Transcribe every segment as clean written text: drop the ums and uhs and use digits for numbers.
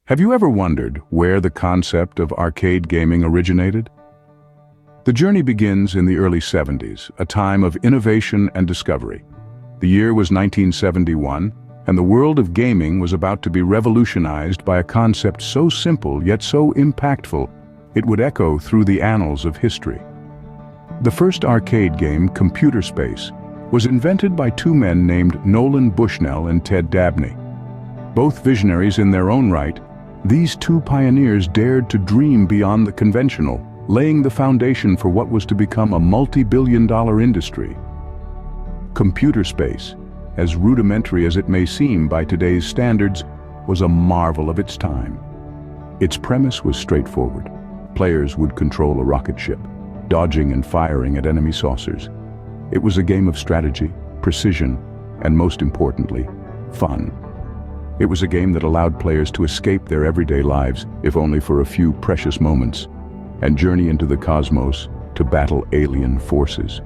Have you ever wondered where the concept of arcade gaming originated? The journey begins in the early 70s, a time of innovation and discovery. The year was 1971, and the world of gaming was about to be revolutionized by a concept so simple yet so impactful, it would echo through the annals of history. The first arcade game, Computer Space, was invented by two men named Nolan Bushnell and Ted Dabney. Both visionaries in their own right, these two pioneers dared to dream beyond the conventional, laying the foundation for what was to become a multi-billion-dollar industry. Computer Space, as rudimentary as it may seem by today's standards, was a marvel of its time. Its premise was straightforward. Players would control a rocket ship, dodging and firing at enemy saucers. It was a game of strategy, precision, and most importantly, fun. It was a game that allowed players to escape their everyday lives, if only for a few precious moments, and journey into the cosmos to battle alien forces.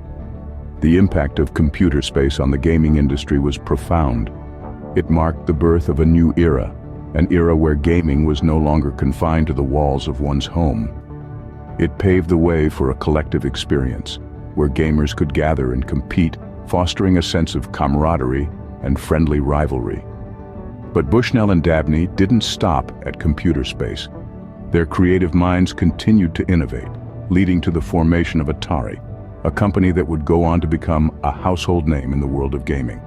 The impact of Computer Space on the gaming industry was profound. It marked the birth of a new era, an era where gaming was no longer confined to the walls of one's home. It paved the way for a collective experience, where gamers could gather and compete, fostering a sense of camaraderie and friendly rivalry. But Bushnell and Dabney didn't stop at Computer Space. Their creative minds continued to innovate, leading to the formation of Atari, a company that would go on to become a household name in the world of gaming.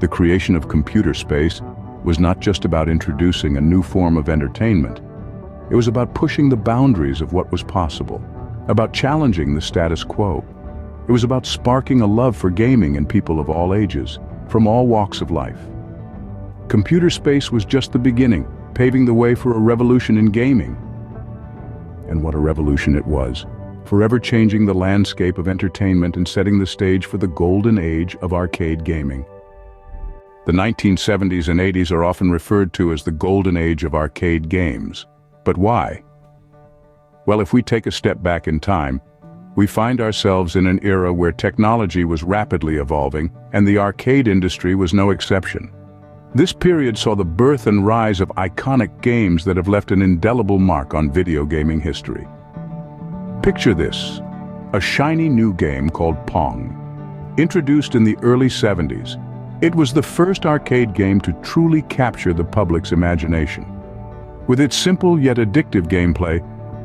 The creation of Computer Space was not just about introducing a new form of entertainment. It was about pushing the boundaries of what was possible, about challenging the status quo. It was about sparking a love for gaming in people of all ages, from all walks of life. Computer Space was just the beginning, paving the way for a revolution in gaming. And what a revolution it was, forever changing the landscape of entertainment and setting the stage for the golden age of arcade gaming. The 1970s and 80s are often referred to as the golden age of arcade games. But why? Well, if we take a step back in time, we find ourselves in an era where technology was rapidly evolving, and the arcade industry was no exception. This period saw the birth and rise of iconic games that have left an indelible mark on video gaming history. Picture this, a shiny new game called Pong. Introduced in the early 70s, it was the first arcade game to truly capture the public's imagination. With its simple yet addictive gameplay,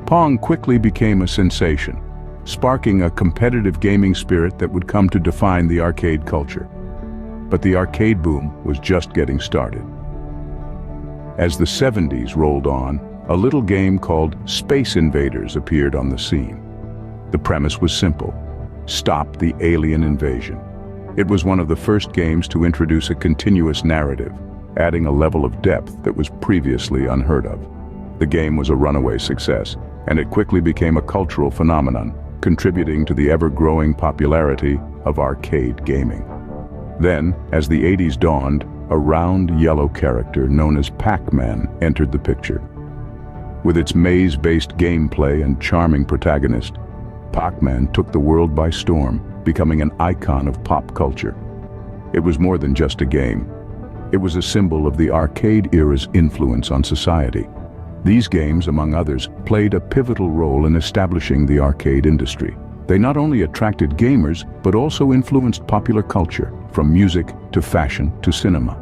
Pong quickly became a sensation, sparking a competitive gaming spirit that would come to define the arcade culture. But the arcade boom was just getting started. As the 70s rolled on, a little game called Space Invaders appeared on the scene. The premise was simple: stop the alien invasion. It was one of the first games to introduce a continuous narrative, adding a level of depth that was previously unheard of. The game was a runaway success, and it quickly became a cultural phenomenon, contributing to the ever-growing popularity of arcade gaming. Then, as the 80s dawned, a round yellow character known as Pac-Man entered the picture. With its maze-based gameplay and charming protagonist, Pac-Man took the world by storm, becoming an icon of pop culture. It was more than just a game. It was a symbol of the arcade era's influence on society. These games, among others, played a pivotal role in establishing the arcade industry. They not only attracted gamers, but also influenced popular culture, from music to fashion to cinema.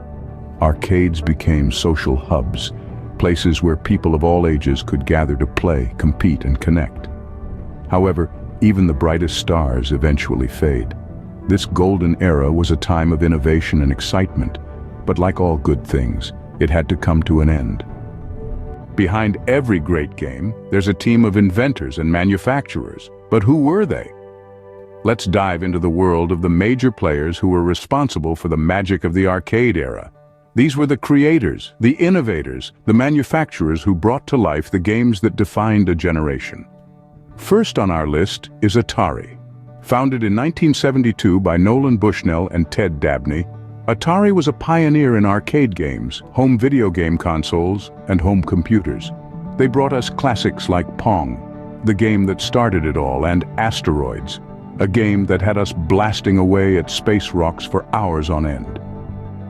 Arcades became social hubs, places where people of all ages could gather to play, compete, and connect. However, even the brightest stars eventually fade. This golden era was a time of innovation and excitement, but like all good things, it had to come to an end. Behind every great game, there's a team of inventors and manufacturers. But who were they? Let's dive into the world of the major players who were responsible for the magic of the arcade era. These were the creators, the innovators, the manufacturers who brought to life the games that defined a generation. First on our list is Atari. Founded in 1972 by Nolan Bushnell and Ted Dabney, Atari was a pioneer in arcade games, home video game consoles, and home computers. They brought us classics like Pong, the game that started it all, and Asteroids, a game that had us blasting away at space rocks for hours on end.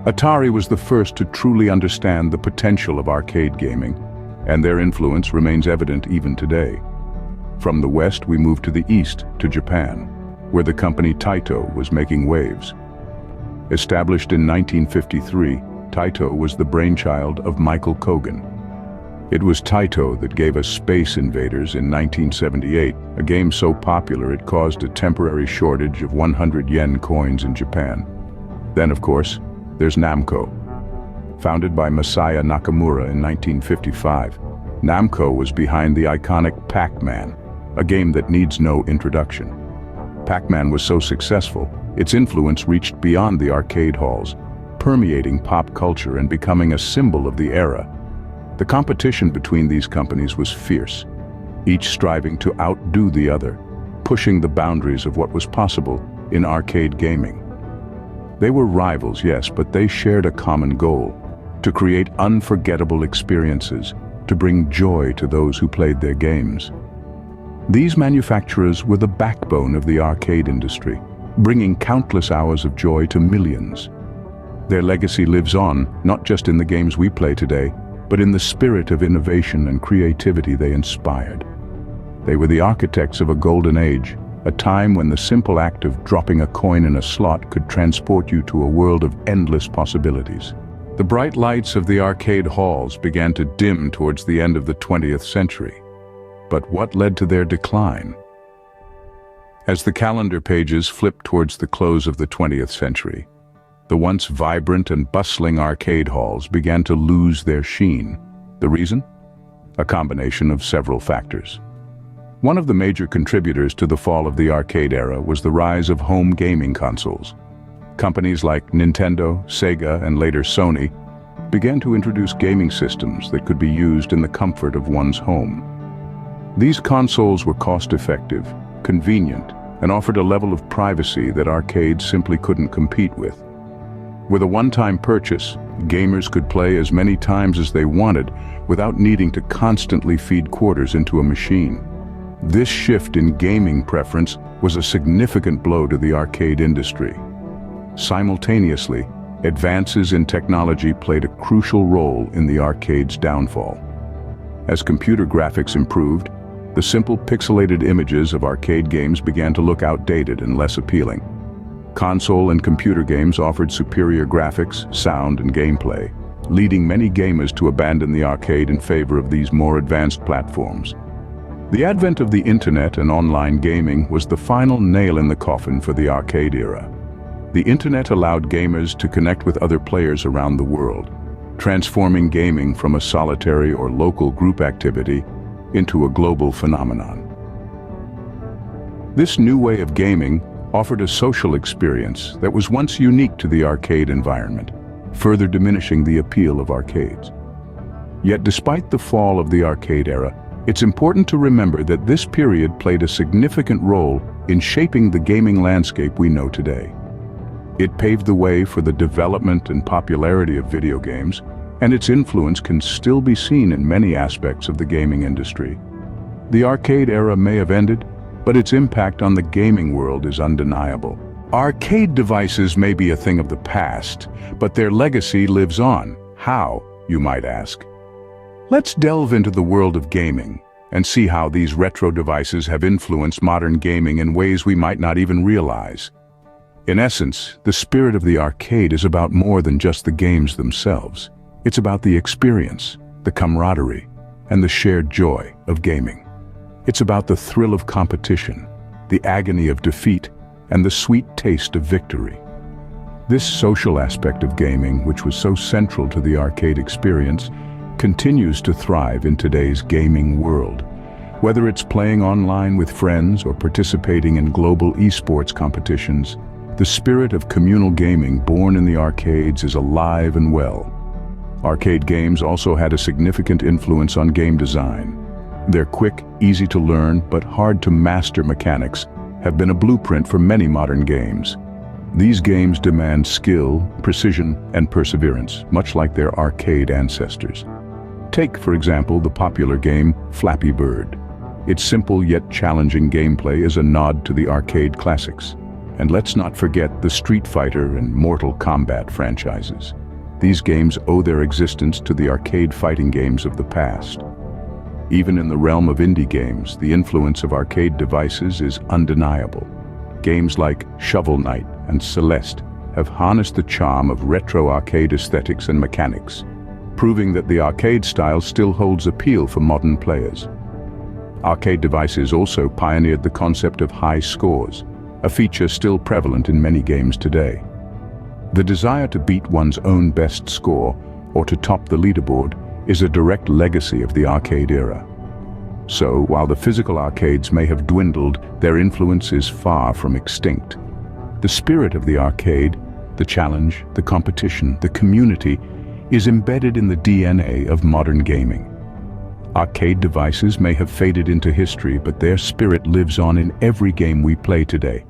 Atari was the first to truly understand the potential of arcade gaming. and their influence remains evident even today. From the West, we move to the East, to Japan, where the company Taito was making waves. Established in 1953, Taito was the brainchild of Michael Kogan. It was Taito that gave us Space Invaders in 1978, a game so popular it caused a temporary shortage of 100 yen coins in Japan. Then, of course, there's Namco. Founded by Masaya Nakamura in 1955, Namco was behind the iconic Pac-Man, a game that needs no introduction. Pac-Man was so successful, its influence reached beyond the arcade halls, permeating pop culture and becoming a symbol of the era. The competition between these companies was fierce, each striving to outdo the other, pushing the boundaries of what was possible in arcade gaming. They were rivals, yes, but they shared a common goal: to create unforgettable experiences, to bring joy to those who played their games. These manufacturers were the backbone of the arcade industry, bringing countless hours of joy to millions. Their legacy lives on, not just in the games we play today, but in the spirit of innovation and creativity they inspired. They were the architects of a golden age, a time when the simple act of dropping a coin in a slot could transport you to a world of endless possibilities. The bright lights of the arcade halls began to dim towards the end of the 20th century. But what led to their decline? As the calendar pages flipped towards the close of the 20th century, the once vibrant and bustling arcade halls began to lose their sheen. The reason? A combination of several factors. One of the major contributors to the fall of the arcade era was the rise of home gaming consoles. Companies like Nintendo, Sega, and later Sony began to introduce gaming systems that could be used in the comfort of one's home. These consoles were cost-effective, convenient, and offered a level of privacy that arcades simply couldn't compete with. With a one-time purchase, gamers could play as many times as they wanted without needing to constantly feed quarters into a machine. This shift in gaming preference was a significant blow to the arcade industry. Simultaneously, advances in technology played a crucial role in the arcade's downfall. As computer graphics improved, the simple pixelated images of arcade games began to look outdated and less appealing. Console and computer games offered superior graphics, sound, and gameplay, leading many gamers to abandon the arcade in favor of these more advanced platforms. The advent of the internet and online gaming was the final nail in the coffin for the arcade era. The internet allowed gamers to connect with other players around the world, transforming gaming from a solitary or local group activity into a global phenomenon. This new way of gaming offered a social experience that was once unique to the arcade environment, further diminishing the appeal of arcades. Yet despite the fall of the arcade era, it's important to remember that this period played a significant role in shaping the gaming landscape we know today. It paved the way for the development and popularity of video games, and its influence can still be seen in many aspects of the gaming industry. The arcade era may have ended, but its impact on the gaming world is undeniable. Arcade devices may be a thing of the past, but their legacy lives on. How, you might ask? Let's delve into the world of gaming and see how these retro devices have influenced modern gaming in ways we might not even realize. In essence, the spirit of the arcade is about more than just the games themselves. It's about the experience, the camaraderie, and the shared joy of gaming. It's about the thrill of competition, the agony of defeat, and the sweet taste of victory. This social aspect of gaming, which was so central to the arcade experience, continues to thrive in today's gaming world. Whether it's playing online with friends or participating in global esports competitions, the spirit of communal gaming born in the arcades is alive and well. Arcade games also had a significant influence on game design. Their quick, easy-to-learn, but hard-to-master mechanics have been a blueprint for many modern games. These games demand skill, precision, and perseverance, much like their arcade ancestors. Take, for example, the popular game Flappy Bird. Its simple yet challenging gameplay is a nod to the arcade classics. And let's not forget the Street Fighter and Mortal Kombat franchises. These games owe their existence to the arcade fighting games of the past. Even in the realm of indie games, the influence of arcade devices is undeniable. Games like Shovel Knight and Celeste have harnessed the charm of retro arcade aesthetics and mechanics, proving that the arcade style still holds appeal for modern players. Arcade devices also pioneered the concept of high scores, a feature still prevalent in many games today. The desire to beat one's own best score or to top the leaderboard is a direct legacy of the arcade era. So, while the physical arcades may have dwindled, their influence is far from extinct. The spirit of the arcade, the challenge, the competition, the community, is embedded in the DNA of modern gaming. Arcade devices may have faded into history, but their spirit lives on in every game we play today.